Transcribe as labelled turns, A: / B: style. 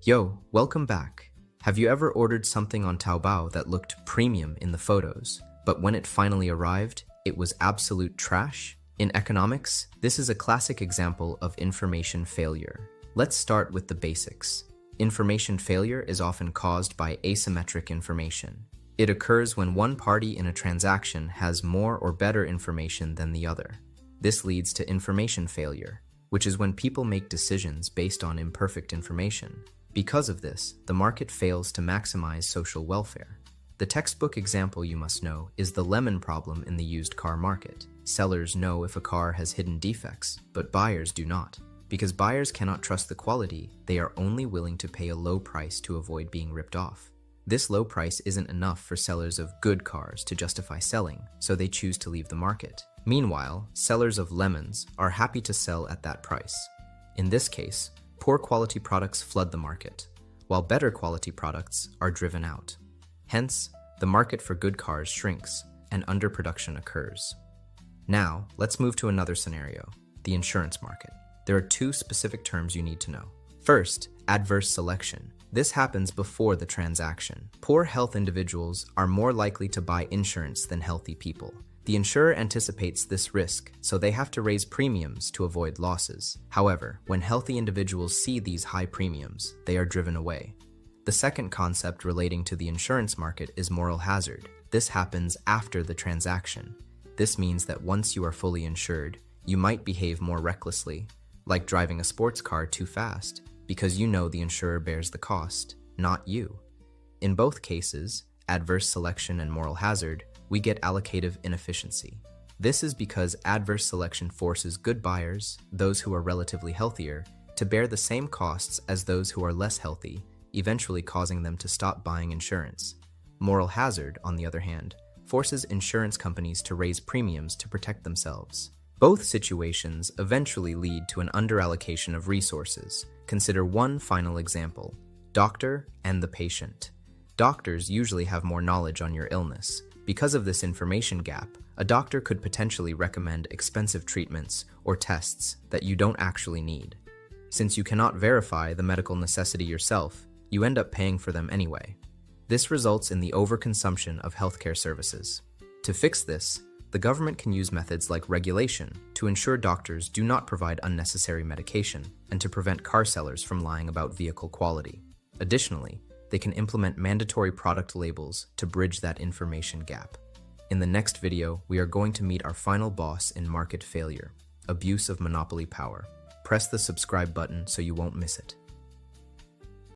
A: Yo, welcome back. Have you ever ordered something on Taobao that looked premium in the photos, but when it finally arrived, it was absolute trash? In economics, this is a classic example of information failure. Let's start with the basics. Information failure is often caused by asymmetric information. It occurs when one party in a transaction has more or better information than the other. This leads to information failure, which is when people make decisions based on imperfect information. Because of this, the market fails to maximize social welfare. The textbook example you must know is the lemon problem in the used car market. Sellers know if a car has hidden defects, but buyers do not. Because buyers cannot trust the quality, they are only willing to pay a low price to avoid being ripped off. This low price isn't enough for sellers of good cars to justify selling, so they choose to leave the market. Meanwhile, sellers of lemons are happy to sell at that price. In this case, poor quality products flood the market, while better quality products are driven out. Hence, the market for good cars shrinks and underproduction occurs. Now, let's move to another scenario, the insurance market. There are two specific terms you need to know. First, adverse selection. This happens before the transaction. Poor health individuals are more likely to buy insurance than healthy people. The insurer anticipates this risk, so they have to raise premiums to avoid losses. However, when healthy individuals see these high premiums, they are driven away. The second concept relating to the insurance market is moral hazard. This happens after the transaction. This means that once you are fully insured, you might behave more recklessly, like driving a sports car too fast, because you know the insurer bears the cost, not you. In both cases, adverse selection and moral hazard, we get allocative inefficiency. This is because adverse selection forces good buyers, those who are relatively healthier, to bear the same costs as those who are less healthy, eventually causing them to stop buying insurance. Moral hazard, on the other hand, forces insurance companies to raise premiums to protect themselves. Both situations eventually lead to an underallocation of resources. Consider one final example: doctor and the patient. Doctors usually have more knowledge on your illness. Because of this information gap, a doctor could potentially recommend expensive treatments or tests that you don't actually need. Since you cannot verify the medical necessity yourself, you end up paying for them anyway. This results in the overconsumption of healthcare services. To fix this, the government can use methods like regulation to ensure doctors do not provide unnecessary medication and to prevent car sellers from lying about vehicle quality. Additionally, they can implement mandatory product labels to bridge that information gap. In the next video, we are going to meet our final boss in market failure: abuse of monopoly power. Press the subscribe button so you won't miss it.